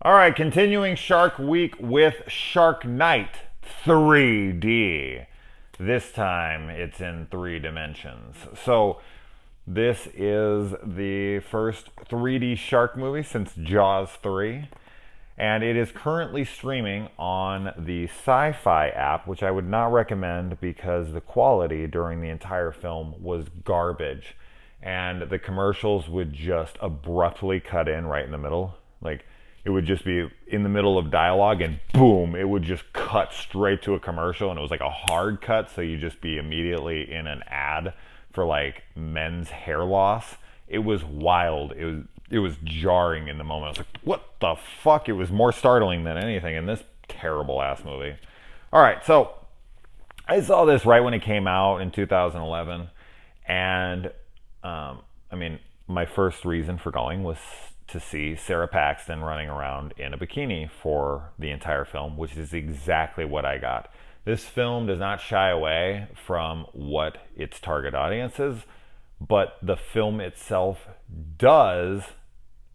All right, continuing Shark Week with Shark Night 3D. This time it's in 3 dimensions. So, this is the first 3D shark movie since Jaws 3, and it is currently streaming on the Sci Fi app, which I would not recommend because the quality during the entire film was garbage. And the commercials would just abruptly cut in right in the middle. Like, it would just be in the middle of dialogue and boom, it would just cut straight to a commercial, and it was like a hard cut, so you'd just be immediately in an ad for like men's hair loss. It was wild. It was jarring in the moment. I was like, what the fuck? It was more startling than anything in this terrible ass movie. All right, so I saw this right when it came out in 2011, and I mean, my first reason for going was to see Sarah Paxton running around in a bikini for the entire film, which is exactly what I got. This film does not shy away from what its target audience is, but the film itself does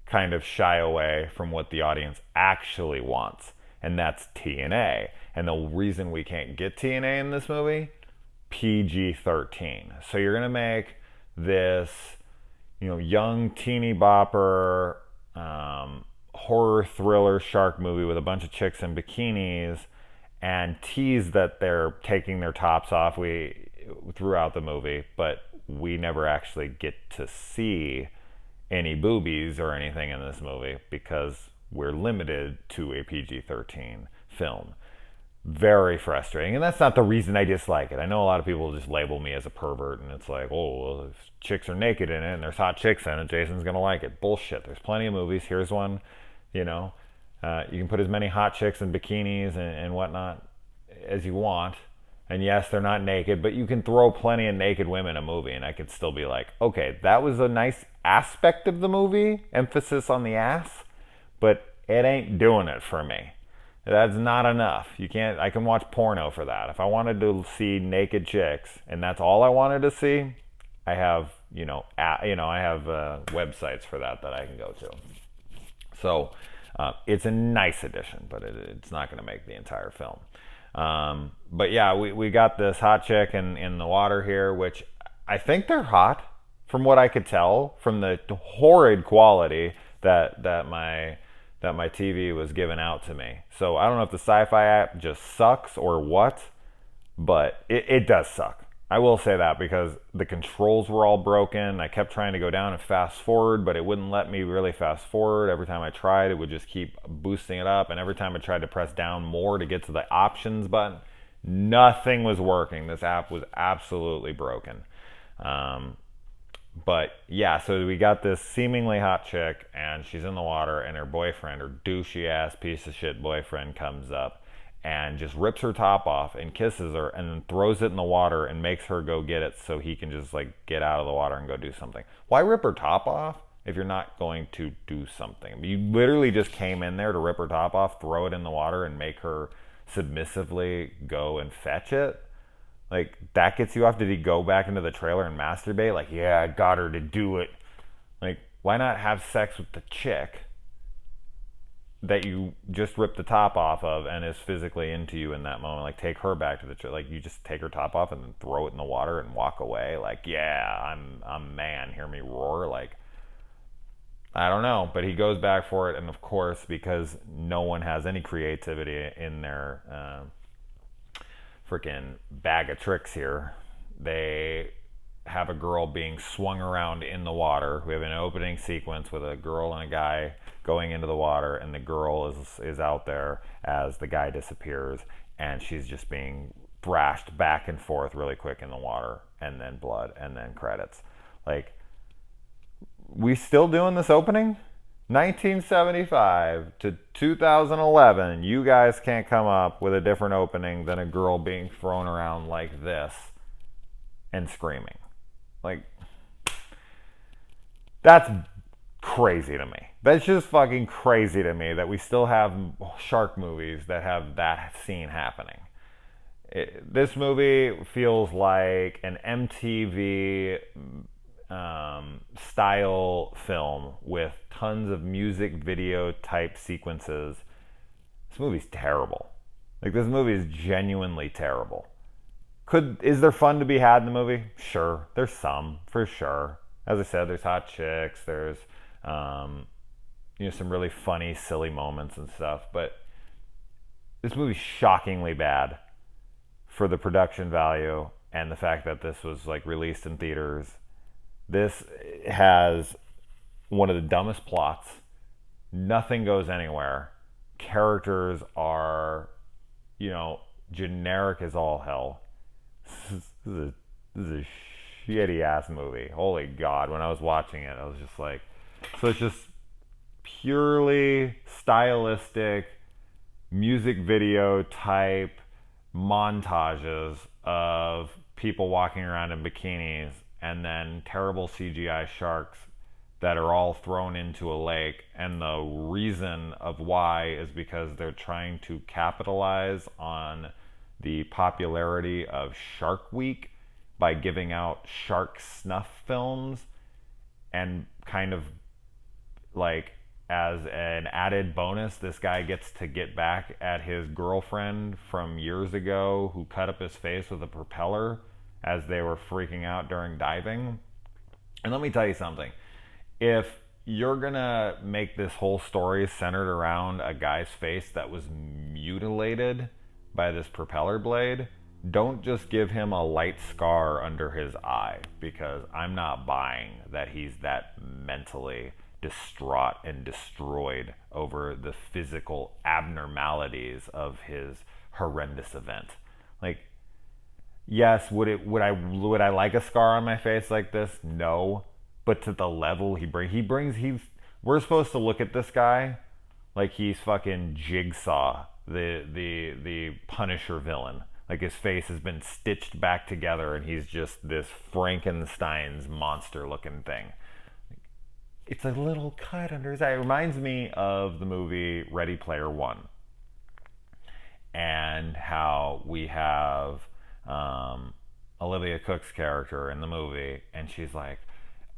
kind of shy away from what the audience actually wants, and that's TNA. And the reason we can't get TNA in this movie, PG-13. So you're gonna make this, young teeny bopper horror thriller shark movie with a bunch of chicks in bikinis and tease that they're taking their tops off throughout the movie, but we never actually get to see any boobies or anything in this movie because we're limited to a PG-13 film. Very frustrating, and that's not the reason I dislike it. I know a lot of people just label me as a pervert, and it's like, oh, well, if chicks are naked in it and there's hot chicks in it, Jason's gonna like it. Bullshit. There's plenty of movies. Here's one. You can put as many hot chicks in bikinis and whatnot as you want, and yes, they're not naked, but you can throw plenty of naked women in a movie, and I could still be like, okay, that was a nice aspect of the movie, emphasis on the ass, but it ain't doing it for me. That's not enough. I can watch porno for that. If I wanted to see naked chicks and that's all I wanted to see, I have, websites for that I can go to. So, it's a nice addition, but it's not going to make the entire film. But yeah, we got this hot chick in the water here, which I think they're hot from what I could tell from the horrid quality that my TV was giving out to me. So I don't know if the Sci-Fi app just sucks or what, but it does suck. I will say that because the controls were all broken. I kept trying to go down and fast forward, but it wouldn't let me really fast forward. Every time I tried, it would just keep boosting it up. And every time I tried to press down more to get to the options button, nothing was working. This app was absolutely broken. But yeah, so we got this seemingly hot chick, and she's in the water, and her boyfriend, her douchey ass piece of shit boyfriend, comes up and just rips her top off and kisses her and then throws it in the water and makes her go get it so he can just like get out of the water and go do something. Why rip her top off if you're not going to do something? You literally just came in there to rip her top off, throw it in the water, and make her submissively go and fetch it. Like, that gets you off? Did he go back into the trailer and masturbate? Like, yeah, I got her to do it. Like, why not have sex with the chick that you just ripped the top off of and is physically into you in that moment? Like, take her back to the chick. Like, you just take her top off and then throw it in the water and walk away. Like, yeah, I'm man. Hear me roar. Like, I don't know. But he goes back for it, and of course, because no one has any creativity in their freaking bag of tricks here, they have a girl being swung around in the water. We have an opening sequence with a girl and a guy going into the water, and the girl is out there as the guy disappears, and she's just being thrashed back and forth really quick in the water, and then blood, and then credits. Like, we still doing this opening? 1975 to 2011, you guys can't come up with a different opening than a girl being thrown around like this and screaming. Like, that's crazy to me. That's just fucking crazy to me that we still have shark movies that have that scene happening. This movie feels like an MTV style film with tons of music video type sequences. This movie's terrible. Like, this movie is genuinely terrible. Is there fun to be had in the movie? Sure, there's some for sure. As I said, there's hot chicks. There's some really funny, silly moments and stuff. But this movie's shockingly bad for the production value and the fact that this was like released in theaters. This has one of the dumbest plots. Nothing goes anywhere. Characters are, generic as all hell. This is a shitty ass movie. Holy God. When I was watching it, I was just like, so it's just purely stylistic music video type montages of people walking around in bikinis and then terrible CGI sharks that are all thrown into a lake. And the reason of why is because they're trying to capitalize on the popularity of Shark Week by giving out shark snuff films, and kind of like as an added bonus, this guy gets to get back at his girlfriend from years ago who cut up his face with a propeller as they were freaking out during diving. And let me tell you something. If you're gonna make this whole story centered around a guy's face that was mutilated by this propeller blade, don't just give him a light scar under his eye, because I'm not buying that he's that mentally distraught and destroyed over the physical abnormalities of his horrendous event. Like, yes, would I like a scar on my face like this? No. But to the level we're supposed to look at this guy like he's fucking Jigsaw, the Punisher villain. Like, his face has been stitched back together and he's just this Frankenstein's monster looking thing. It's a little cut under his eye. It reminds me of the movie Ready Player One, and how we have Olivia Cook's character in the movie, and she's like,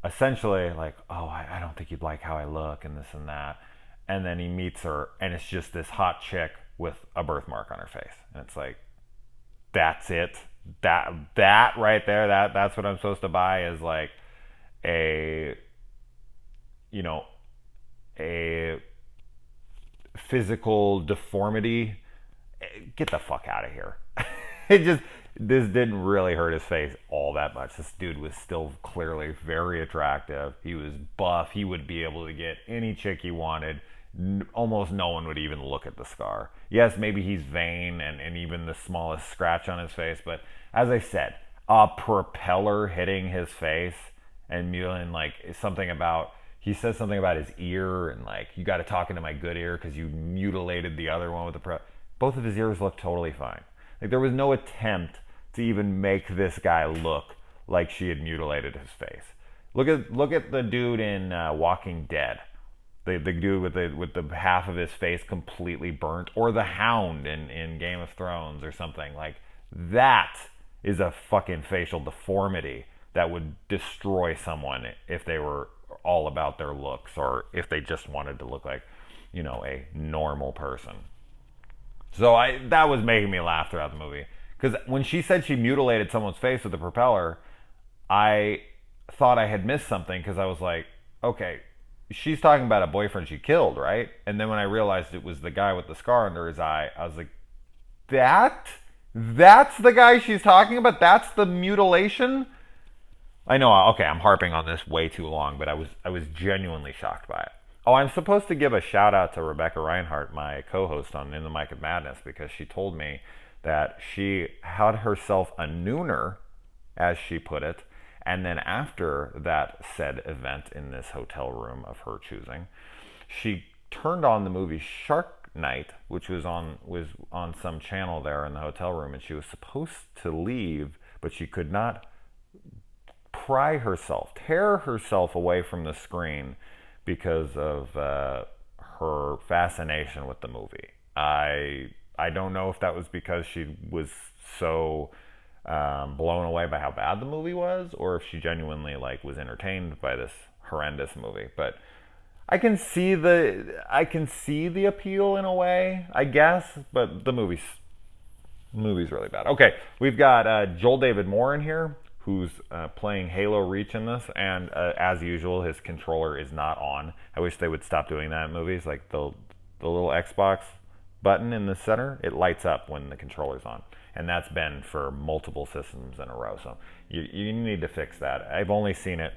essentially like, oh, I don't think you'd like how I look and this and that. And then he meets her and it's just this hot chick with a birthmark on her face. And it's like, that's it. That right there, that's what I'm supposed to buy, is like a physical deformity. Get the fuck out of here. This didn't really hurt his face all that much. This dude was still clearly very attractive. He was buff. He would be able to get any chick he wanted. Almost no one would even look at the scar. Yes, maybe he's vain and even the smallest scratch on his face, but as I said, a propeller hitting his face and mutilating, like, something about, he says something about his ear and like, you got to talk into my good ear because you mutilated the other one with the both of his ears look totally fine. Like, there was no attempt to even make this guy look like she had mutilated his face. Look at the dude in Walking Dead, the dude with the half of his face completely burnt, or the Hound in Game of Thrones or something. Like, that is a fucking facial deformity that would destroy someone if they were all about their looks, or if they just wanted to look like, a normal person. So that was making me laugh throughout the movie. Because when she said she mutilated someone's face with a propeller, I thought I had missed something, because I was like, okay, she's talking about a boyfriend she killed, right? And then when I realized it was the guy with the scar under his eye, I was like, that's the guy she's talking about? That's the mutilation? I know, okay, I'm harping on this way too long, but I was genuinely shocked by it. Oh, I'm supposed to give a shout out to Rebecca Reinhart, my co-host on In the Mic of Madness, because she told me that she had herself a nooner, as she put it, and then after that said event in this hotel room of her choosing, she turned on the movie Shark Night, which was on some channel there in the hotel room, and she was supposed to leave, but she could not tear herself away from the screen because of her fascination with the movie. I don't know if that was because she was so blown away by how bad the movie was, or if she genuinely like was entertained by this horrendous movie. But I can see the appeal in a way, I guess, but the movie's really bad. Okay, we've got Joel David Moore in here, who's playing Halo Reach in this, and as usual, his controller is not on. I wish they would stop doing that in movies. Like the little Xbox button in the center, it lights up when the controller's on, and that's been for multiple systems in a row. So you need to fix that. I've only seen it,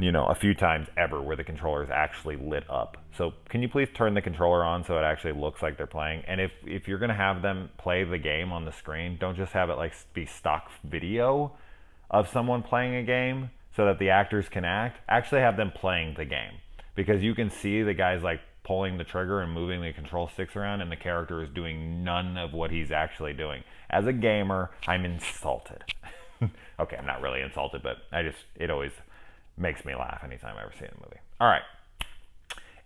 a few times ever where the controller is actually lit up. So can you please turn the controller on so it actually looks like they're playing? And if you're gonna have them play the game on the screen, don't just have it like be stock video of someone playing a game so that the actors can act. Actually have them playing the game, because you can see the guy's like pulling the trigger and moving the control sticks around, and the character is doing none of what he's actually doing. As a gamer, I'm insulted. Okay, I'm not really insulted, but it always makes me laugh anytime I ever see a movie. All right.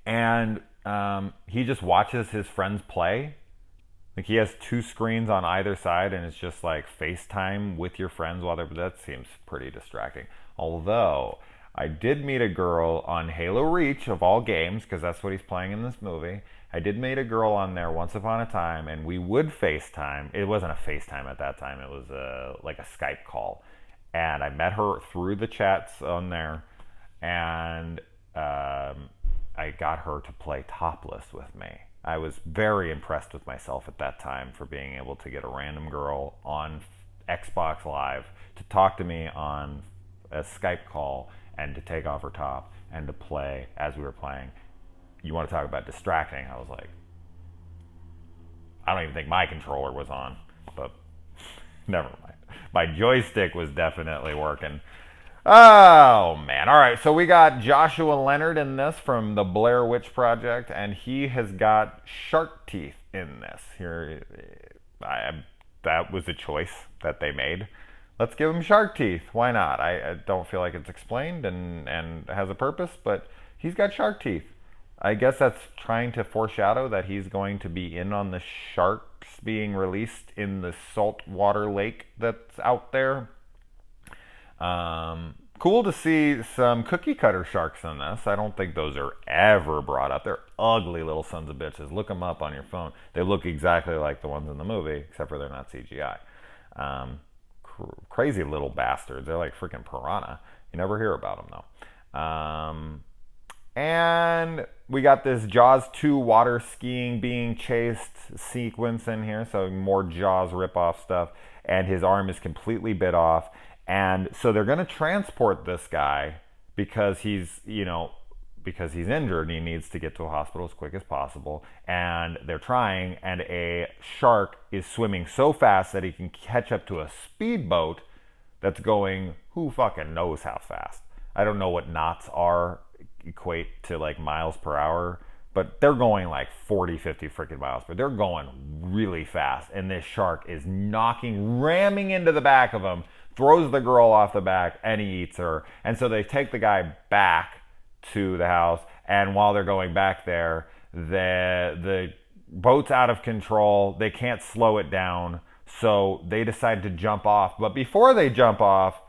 And he just watches his friends play. Like he has two screens on either side, and it's just like FaceTime with your friends while that seems pretty distracting. Although I did meet a girl on Halo Reach, of all games, because that's what he's playing in this movie. I did meet a girl on there once upon a time, and we would FaceTime. It wasn't a FaceTime at that time. It was like a Skype call. And I met her through the chats on there, and I got her to play topless with me. I was very impressed with myself at that time for being able to get a random girl on Xbox Live to talk to me on a Skype call and to take off her top and to play as we were playing. You want to talk about distracting? I was like, I don't even think my controller was on, but never mind. My joystick was definitely working. Oh, man. All right, so we got Joshua Leonard in this from the Blair Witch Project, and he has got shark teeth in this. Here, that was a choice that they made. Let's give him shark teeth. Why not? I don't feel like it's explained and has a purpose, but he's got shark teeth. I guess that's trying to foreshadow that he's going to be in on the sharks being released in the saltwater lake that's out there. Cool to see some cookie cutter sharks in this. I don't think those are ever brought up. They're ugly little sons of bitches. Look them up on your phone. They look exactly like the ones in the movie, except for they're not CGI. Crazy little bastards. They're like freaking piranha. You never hear about them though. And we got this Jaws 2 water skiing being chased sequence in here, so more Jaws ripoff stuff, and his arm is completely bit off. And so they're going to transport this guy because he's injured and he needs to get to a hospital as quick as possible. And they're trying, and a shark is swimming so fast that he can catch up to a speedboat that's going who fucking knows how fast. I don't know what knots equate to like miles per hour, but they're going like 40, 50 freaking miles, but they're going really fast. And this shark is ramming into the back of him, throws the girl off the back, and he eats her. And so they take the guy back to the house, and while they're going back there, the boat's out of control. They can't slow it down, so they decide to jump off. But before they jump off,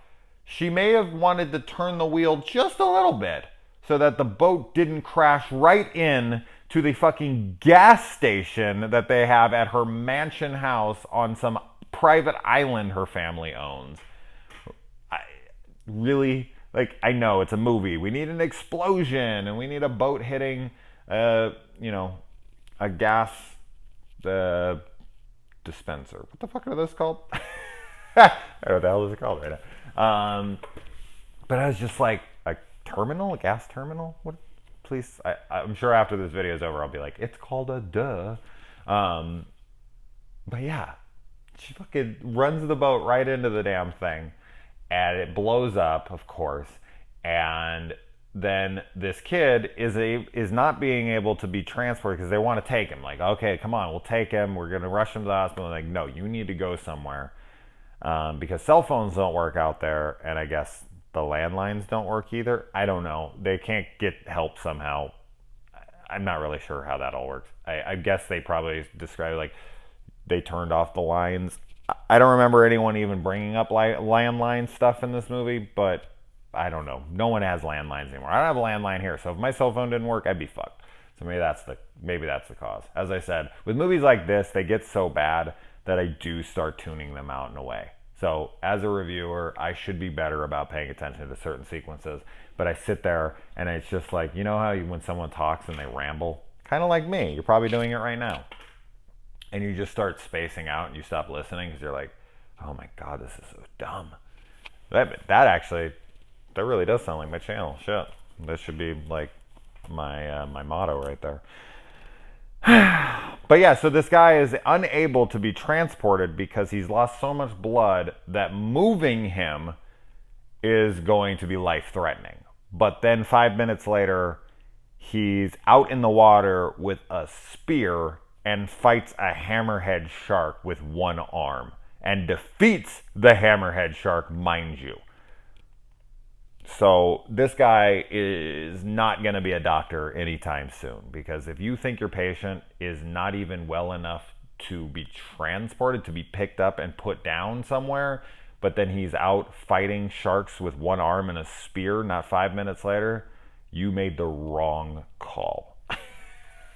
she may have wanted to turn the wheel just a little bit so that the boat didn't crash right in to the fucking gas station that they have at her mansion house on some private island her family owns. I know it's a movie. We need an explosion, and we need a boat hitting, a gas dispenser. What the fuck are those called? I don't know what the hell is it called right now. But I was just like, a gas terminal? What? Please, I'm sure after this video is over, I'll be like, it's called a duh. But yeah, she fucking runs the boat right into the damn thing. And it blows up, of course, and then this kid is not being able to be transported because they want to take him. Like, okay, come on, we'll take him. We're going to rush him to the hospital. Like, no, you need to go somewhere because cell phones don't work out there, and I guess the landlines don't work either. I don't know. They can't get help somehow. I'm not really sure how that all works. I guess they probably describe it like they turned off the lines. I don't remember anyone even bringing up landline stuff in this movie, but I don't know. No one has landlines anymore. I don't have a landline here, so if my cell phone didn't work, I'd be fucked. So maybe that's the cause. As I said, with movies like this, they get so bad that I do start tuning them out in a way. So as a reviewer, I should be better about paying attention to certain sequences. But I sit there and it's just like, you know how when someone talks and they ramble? Kind of like me. You're probably doing it right now. And you just start spacing out and you stop listening because you're like, oh my God, this is so dumb. That really does sound like my channel. Shit. That should be like my motto right there. But yeah, so this guy is unable to be transported because he's lost so much blood that moving him is going to be life-threatening. But then 5 minutes later, he's out in the water with a spear and fights a hammerhead shark with one arm and defeats the hammerhead shark, mind you. So this guy is not going to be a doctor anytime soon, because if you think your patient is not even well enough to be transported, to be picked up and put down somewhere, but then he's out fighting sharks with one arm and a spear not 5 minutes later, you made the wrong call.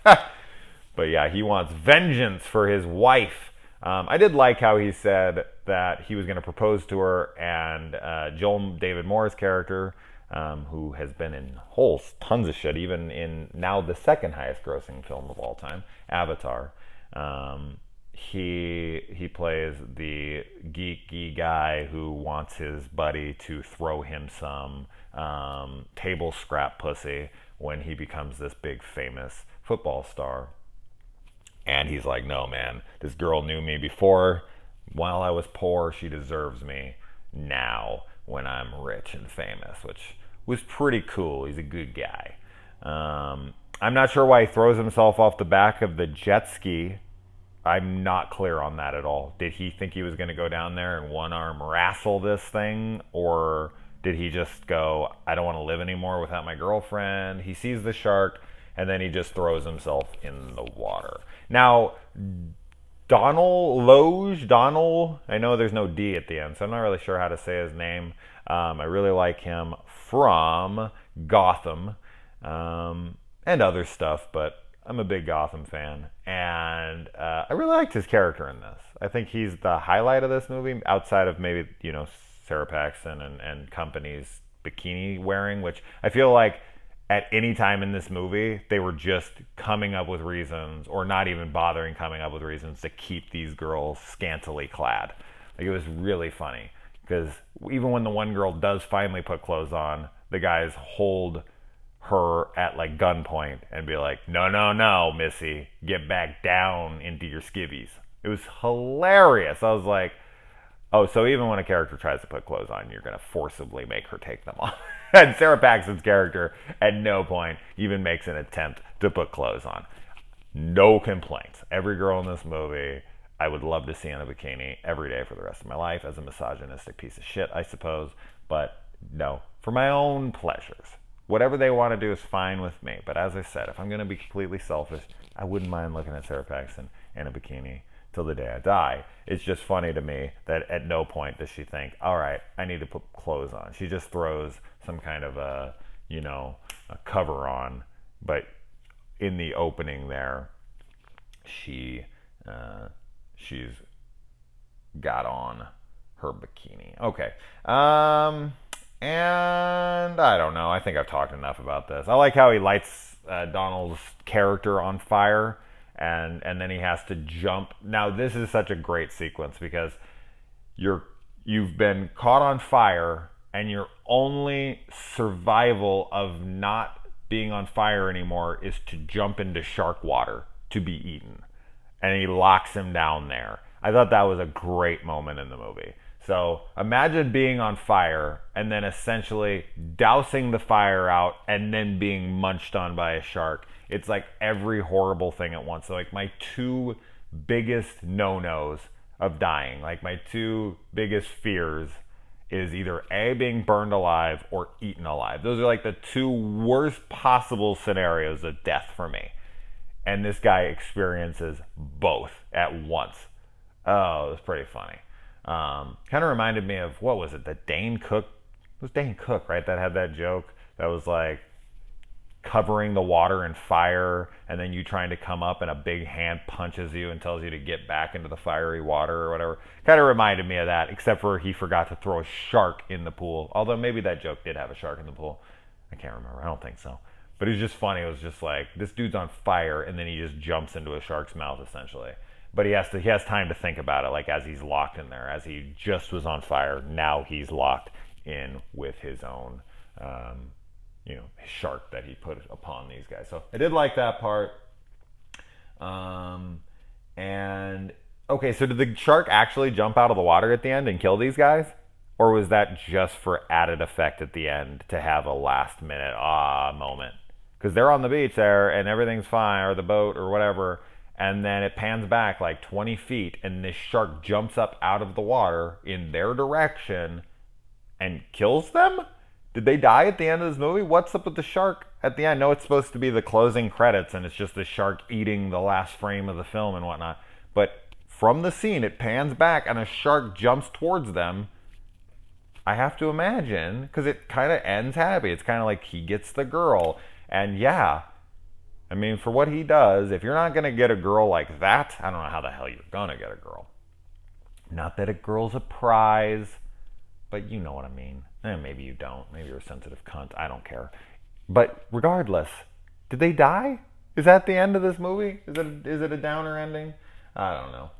But yeah, he wants vengeance for his wife. I did like how he said that he was going to propose to her, and Joel David Moore's character, who has been in tons of shit, even in now the second highest grossing film of all time, Avatar. He plays the geeky guy who wants his buddy to throw him some table scrap pussy when he becomes this big famous football star. And he's like, no, man, this girl knew me before while I was poor. She deserves me now when I'm rich and famous, which was pretty cool. He's a good guy. I'm not sure why he throws himself off the back of the jet ski. I'm not clear on that at all. Did he think he was going to go down there and one arm wrestle this thing? Or did he just go, I don't want to live anymore without my girlfriend? He sees the shark and then he just throws himself in the water. Now, Donald, I know there's no D at the end, so I'm not really sure how to say his name. I really like him from Gotham and other stuff, but I'm a big Gotham fan. And I really liked his character in this. I think he's the highlight of this movie, outside of maybe, Sarah Paxton and company's bikini wearing, which I feel like at any time in this movie, they were just coming up with reasons, or not even bothering coming up with reasons, to keep these girls scantily clad. Like, it was really funny, because even when the one girl does finally put clothes on, the guys hold her at like gunpoint and be like, no, missy, get back down into your skivvies. It was hilarious. I was like, oh, so even when a character tries to put clothes on, you're going to forcibly make her take them off. And Sarah Paxton's character at no point even makes an attempt to put clothes on. No complaints. Every girl in this movie, I would love to see in a bikini every day for the rest of my life, as a misogynistic piece of shit, I suppose. But no, for my own pleasures. Whatever they want to do is fine with me. But as I said, if I'm going to be completely selfish, I wouldn't mind looking at Sarah Paxton in a bikini till the day I die. It's just funny to me that at no point does she think, all right, I need to put clothes on. She just throws some kind of a cover on. But in the opening there, she's got on her bikini. Okay. And I don't know. I think I've talked enough about this. I like how he lights Donald's character on fire, and then he has to jump. Now, this is such a great sequence, because you've been caught on fire, and your only survival of not being on fire anymore is to jump into shark water to be eaten. And he locks him down there. I thought that was a great moment in the movie. So imagine being on fire and then essentially dousing the fire out and then being munched on by a shark. It's like every horrible thing at once. So like my two biggest no-nos of dying, like my two biggest fears, is either A, being burned alive, or eaten alive. Those are like the two worst possible scenarios of death for me. And this guy experiences both at once. Oh, it was pretty funny. Kind of reminded me of, what was it? The Dane Cook. It was Dane Cook, right? That had that joke that was like covering the water in fire, and then you trying to come up, and a big hand punches you and tells you to get back into the fiery water or whatever. Kind of reminded me of that, except for he forgot to throw a shark in the pool. Although maybe that joke did have a shark in the pool. I can't remember. I don't think so. But it was just funny. It was just like, this dude's on fire, and then he just jumps into a shark's mouth essentially. But he has time to think about it, like as he's locked in there, as he just was on fire. Now he's locked in with his own, shark that he put upon these guys. So I did like that part. And okay, so did the shark actually jump out of the water at the end and kill these guys? Or was that just for added effect at the end to have a last minute moment? Because they're on the beach there and everything's fine, or the boat or whatever, and then it pans back like 20 feet and this shark jumps up out of the water in their direction and kills them? Did they die at the end of this movie? What's up with the shark at the end? No, it's supposed to be the closing credits and it's just the shark eating the last frame of the film and whatnot. But from the scene, it pans back and a shark jumps towards them. I have to imagine, because it kind of ends happy. It's kind of like he gets the girl. And yeah, I mean, for what he does, if you're not going to get a girl like that, I don't know how the hell you're going to get a girl. Not that a girl's a prize, but you know what I mean. Maybe you don't. Maybe you're a sensitive cunt. I don't care. But regardless, did they die? Is that the end of this movie? Is it a downer ending? I don't know.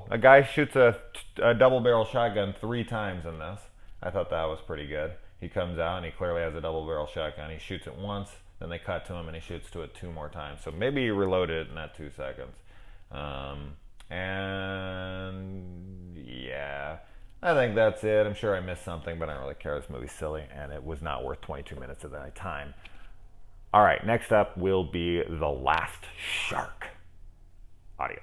A guy shoots a double-barrel shotgun 3 times in this. I thought that was pretty good. He comes out and he clearly has a double-barrel shotgun. He shoots it once, then they cut to him and he shoots to it 2 more times. So maybe he reloaded it in that 2 seconds. And yeah, I think that's it. I'm sure I missed something, but I don't really care. This movie's silly and it was not worth 22 minutes of my time. All right, next up will be The Last Shark. Adios.